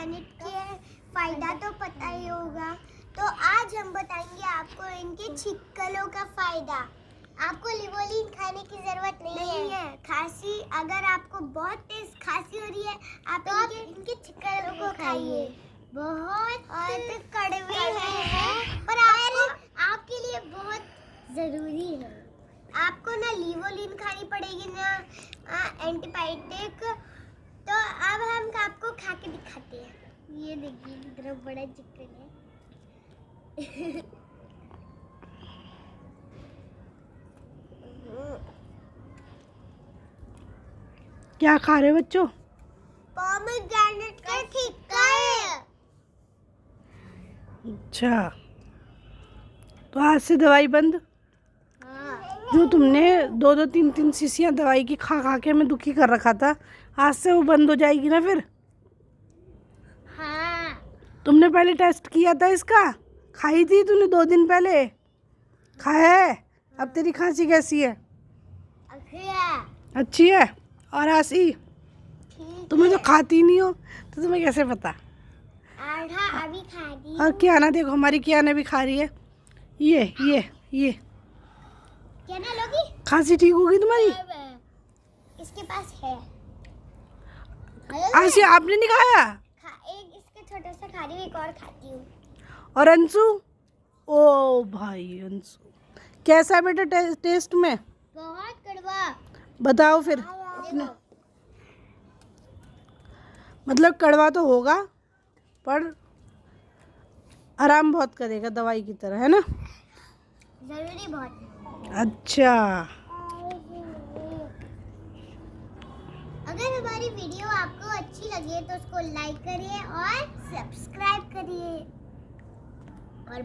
खाने के फायदा तो पता ही होगा, तो आज हम बताएंगे आपको इनके छिक्कलों का फायदा। आपको लिवोलिन खाने की जरूरत नहीं है। खांसी, अगर आपको बहुत तेज खांसी हो रही है तो आप इनके छिक्कलों को खाइए। बहुत कड़वे हैं पर आपके लिए बहुत जरूरी है। आपको ना लिवोलिन खानी पड़ेगी ना एंटीबायोटिक। तो अब हम आपको खा के दिखाते हैं। ये देखिए कितना बड़ा चिकन है। क्या खा रहे हो बच्चों? पोमेग्रेनेट का छिक्कल। अच्छा, तो आज से दवाई बंद। हाँ। जो तुमने 2-2, 3-3 शीशियाँ दवाई की खा खा के मैं दुखी कर रखा था, आज से वो बंद हो जाएगी ना फिर? हाँ। तुमने पहले टेस्ट किया था इसका? खाई थी तूने 2 दिन पहले? खाया है? अब तेरी खांसी कैसी है? अच्छी है। और आसी, तुम्हें तो खाती नहीं हो तो तुम्हें कैसे पता? आधा अभी खा दी। और क्या ना, देखो हमारी क्या ने भी खा रही है। ये क्या ना लोगी? खांसी ठीक होगी तुम्हारी? इसके पास है। आशी, आपने नहीं खाया? एक इसके छोटा सा खा रही हूँ, एक और खाती हूँ। और अंशु? ओ भाई अंशु, कैसा है बेटा टेस्ट में? बहुत कड़वा। बताओ फिर। देखो। मतलब कड़वा तो होगा पर आराम बहुत करेगा दवाई की तरह, है ना? जरूरी बहुत है। अच्छा, अगर हमारी वीडियो आपको अच्छी लगे तो उसको लाइक करिए और सब्सक्राइब करिए।